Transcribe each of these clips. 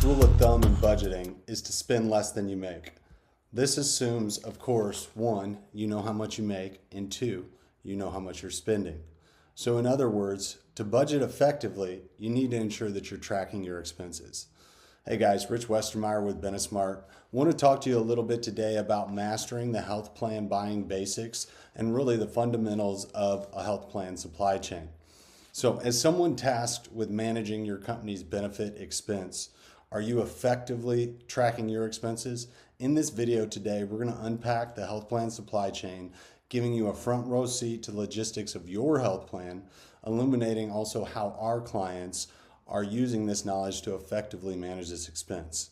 rule of thumb in budgeting is to spend less than you make. This assumes, of course, one, you know how much you make, and two, you know how much you're spending. So in other words, to budget effectively, you need to ensure that you're tracking your expenses. Hey guys, Rich Westermeyer with Benesmart. I want to talk to you a little bit today about mastering the health plan buying basics and really the fundamentals of a health plan supply chain. So as someone tasked with managing your company's benefit expense, are you effectively tracking your expenses? In this video today, we're going to unpack the health plan supply chain, giving you a front row seat to the logistics of your health plan, illuminating also how our clients are using this knowledge to effectively manage this expense.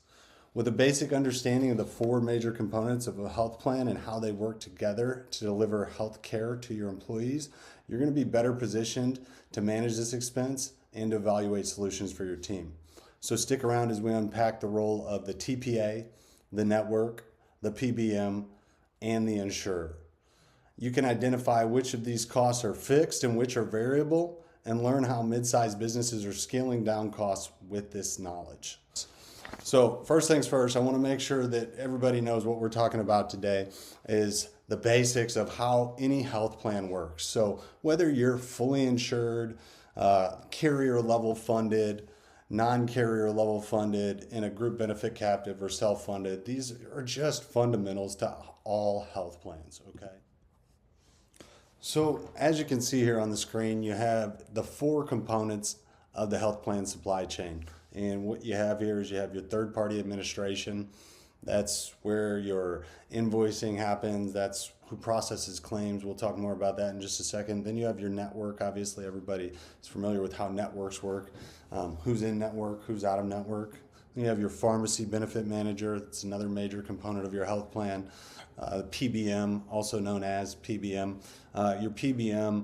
With a basic understanding of the four major components of a health plan and how they work together to deliver health care to your employees, you're going to be better positioned to manage this expense and to evaluate solutions for your team. So stick around as we unpack the role of the TPA, the network, the PBM, and the insurer. You can identify which of these costs are fixed and which are variable, and learn how mid-sized businesses are scaling down costs with this knowledge. So first things first, I want to make sure that everybody knows what we're talking about today is the basics of how any health plan works. So whether you're fully insured, carrier level funded, non-carrier level funded, in a group benefit captive or self-funded, these are just fundamentals to all health plans, okay? So as you can see here on the screen, you have the four components of the health plan supply chain. And what you have here is you have your third-party administration. That's where your invoicing happens. That's who processes claims. We'll talk more about that in just a second. Then you have your network. Obviously, everybody is familiar with how networks work. Who's in network, who's out of network. Then you have your pharmacy benefit manager. That's another major component of your health plan. PBM, also known as PBM. Your PBM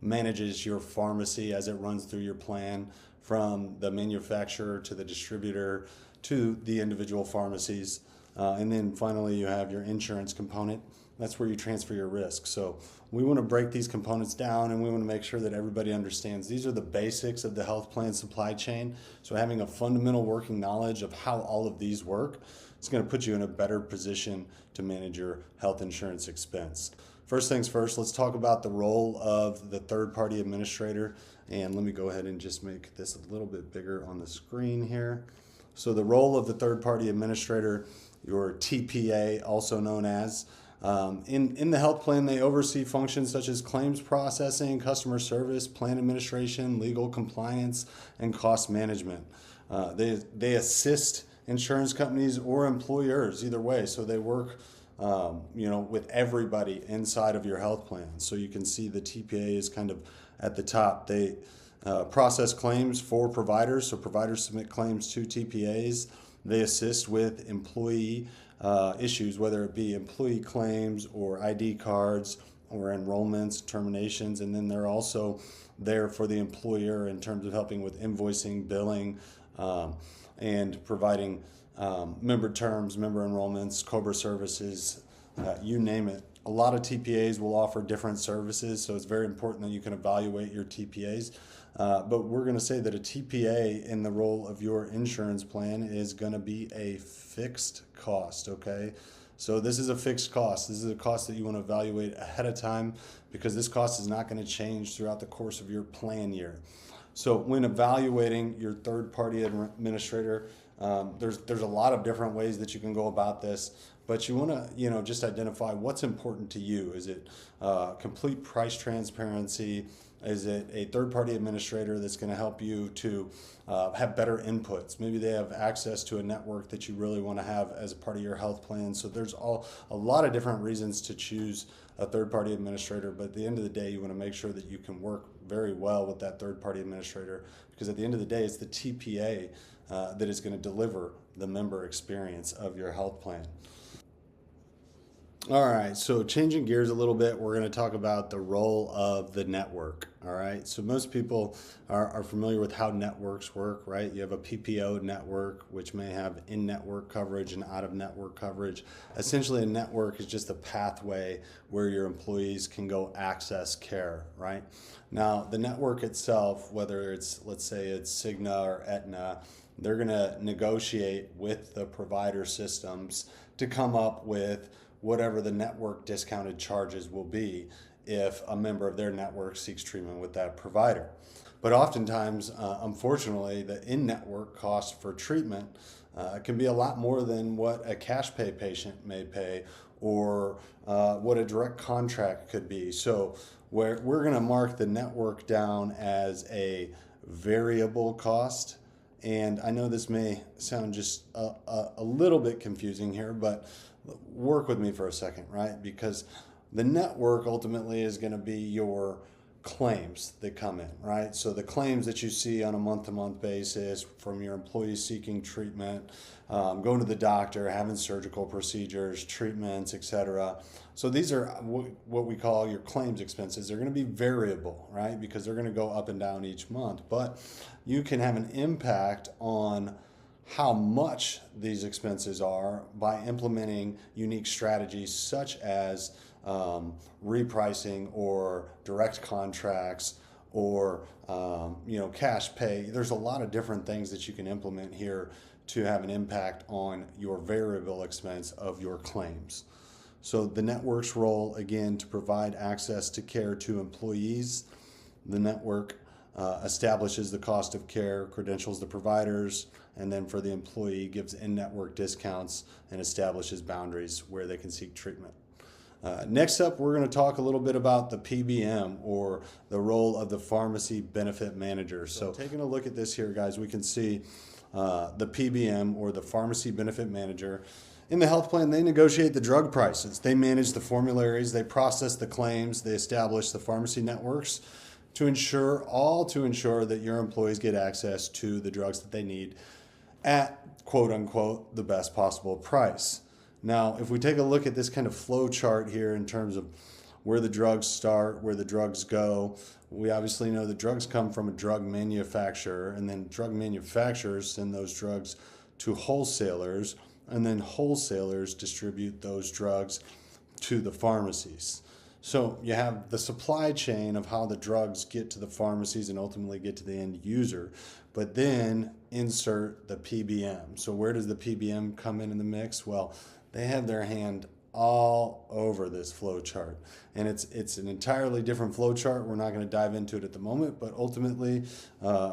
manages your pharmacy as it runs through your plan, from the manufacturer to the distributor to the individual pharmacies. And then finally, you have your insurance component. That's where you transfer your risk. So we want to break these components down, and we want to make sure that everybody understands these are the basics of the health plan supply chain. So having a fundamental working knowledge of how all of these work, it's going to put you in a better position to manage your health insurance expense. First things first, let's talk about the role of the third-party administrator. And let me go ahead and just make this a little bit bigger on the screen here. So the role of the third-party administrator, your TPA, also known as, in the health plan, they oversee functions such as claims processing, customer service, plan administration, legal compliance, and cost management. They assist insurance companies or employers either way. So they work with everybody inside of your health plan. So you can see the TPA is kind of at the top. They process claims for providers. So providers submit claims to TPAs. They assist with employee issues, whether it be employee claims or ID cards or enrollments, terminations, and then they're also there for the employer in terms of helping with invoicing, billing, and providing member terms, member enrollments, COBRA services, you name it. A lot of TPAs will offer different services, so it's very important that you can evaluate your TPAs. But we're going to say that a TPA in the role of your insurance plan is going to be a fixed cost, okay? So this is a fixed cost. This is a cost that you want to evaluate ahead of time because this cost is not going to change throughout the course of your plan year. So when evaluating your third-party administrator, there's a lot of different ways that you can go about this, but you want to just identify what's important to you. Is it complete price transparency? Is it a third-party administrator that's going to help you to have better inputs? Maybe they have access to a network that you really want to have as a part of your health plan. So there's a lot of different reasons to choose a third-party administrator, but at the end of the day, you want to make sure that you can work very well with that third-party administrator, because at the end of the day, it's the TPA that is going to deliver the member experience of your health plan. All right, so changing gears a little bit, we're going to talk about the role of the network. All right, so most people are familiar with how networks work, right? You have a PPO network, which may have in network coverage and out of network coverage. Essentially, a network is just a pathway where your employees can go access care, right? Now, the network itself, whether it's, let's say it's Cigna or Aetna, they're going to negotiate with the provider systems to come up with whatever the network discounted charges will be if a member of their network seeks treatment with that provider. But oftentimes, unfortunately, the in network cost for treatment can be a lot more than what a cash pay patient may pay or what a direct contract could be. So, we're going to mark the network down as a variable cost. And I know this may sound just a little bit confusing here, but work with me for a second, right? Because the network ultimately is going to be your claims that come in, right? So the claims that you see on a month-to-month basis from your employees seeking treatment, going to the doctor, having surgical procedures, treatments, etc. So these are what we call your claims expenses. They're going to be variable, right? Because they're going to go up and down each month. But you can have an impact on how much these expenses are by implementing unique strategies such as repricing or direct contracts or cash pay. There's a lot of different things that you can implement here to have an impact on your variable expense of your claims. So the network's role, again, to provide access to care to employees. The network establishes the cost of care, credentials the providers, and then for the employee gives in-network discounts and establishes boundaries where they can seek treatment. Next up, we're going to talk a little bit about the PBM, or the role of the pharmacy benefit manager. So taking a look at this here, guys, we can see the PBM, or the pharmacy benefit manager. In the health plan, they negotiate the drug prices. They manage the formularies. They process the claims. They establish the pharmacy networks to ensure that your employees get access to the drugs that they need at, quote unquote, the best possible price. Now, if we take a look at this kind of flow chart here in terms of where the drugs start, where the drugs go, we obviously know the drugs come from a drug manufacturer, and then drug manufacturers send those drugs to wholesalers, and then wholesalers distribute those drugs to the pharmacies. So you have the supply chain of how the drugs get to the pharmacies and ultimately get to the end user, but then insert the PBM. So where does the PBM come in the mix? Well, they have their hand all over this flow chart, and it's an entirely different flow chart. We're not going to dive into it at the moment, but ultimately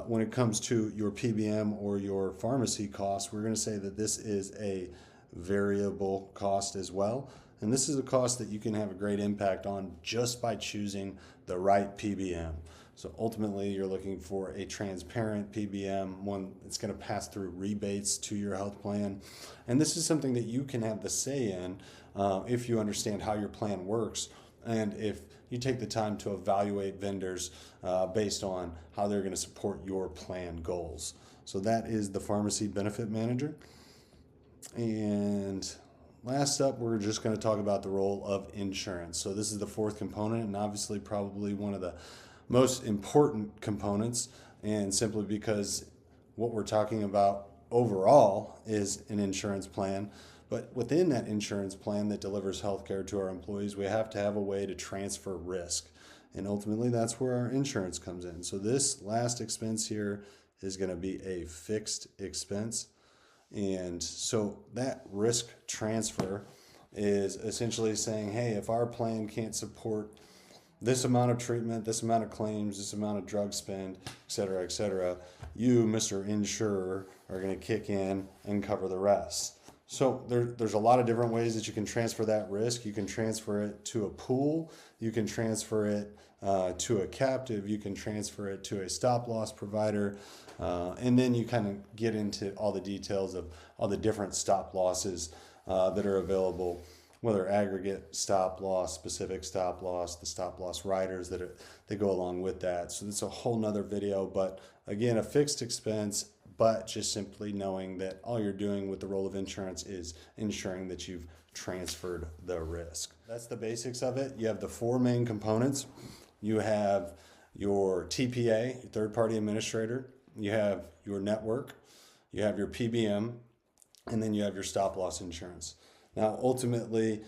when it comes to your PBM or your pharmacy costs, we're going to say that this is a variable cost as well, and this is a cost that you can have a great impact on just by choosing the right PBM. So ultimately, you're looking for a transparent PBM, one that's going to pass through rebates to your health plan. And this is something that you can have the say in if you understand how your plan works, and if you take the time to evaluate vendors based on how they're going to support your plan goals. So that is the pharmacy benefit manager. And last up, we're just going to talk about the role of insurance. So this is the fourth component, and obviously probably one of the most important components, and simply because what we're talking about overall is an insurance plan. But within that insurance plan that delivers health care to our employees, we have to have a way to transfer risk. And ultimately, that's where our insurance comes in. So this last expense here is going to be a fixed expense. And so that risk transfer is essentially saying, hey, if our plan can't support this amount of treatment, this amount of claims, this amount of drug spend, et cetera, you, Mr. Insurer, are going to kick in and cover the rest. So there's a lot of different ways that you can transfer that risk. You can transfer it to a pool. You can transfer it to a captive. You can transfer it to a stop loss provider. And then you kind of get into all the details of all the different stop losses that are available, whether aggregate stop loss, specific stop loss, the stop loss riders that go along with that. So that's a whole nother video. But again, a fixed expense but just simply knowing that all you're doing with the role of insurance is ensuring that you've transferred the risk. That's the basics of it. You have the four main components. You have your TPA, your third party administrator, you have your network, you have your PBM, and then you have your stop loss insurance. Now, ultimately,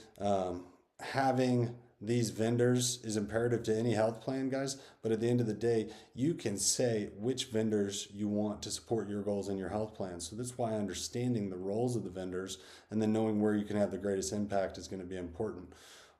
having these vendors is imperative to any health plan, guys, but at the end of the day, you can say which vendors you want to support your goals in your health plan. So that's why understanding the roles of the vendors and then knowing where you can have the greatest impact is going to be important.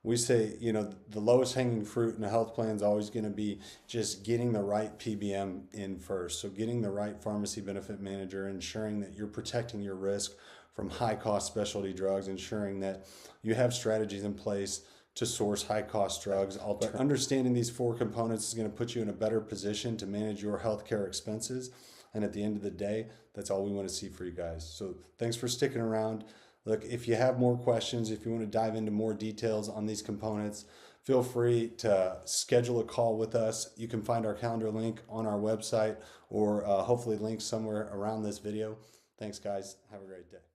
We say, the lowest hanging fruit in a health plan is always going to be just getting the right PBM in first. So getting the right pharmacy benefit manager, ensuring that you're protecting your risk from high cost specialty drugs, ensuring that you have strategies in place to source high cost drugs. Understanding these four components is going to put you in a better position to manage your healthcare expenses. And at the end of the day, that's all we want to see for you guys. So thanks for sticking around. Look, if you have more questions, if you want to dive into more details on these components, feel free to schedule a call with us. You can find our calendar link on our website or hopefully link somewhere around this video. Thanks, guys. Have a great day.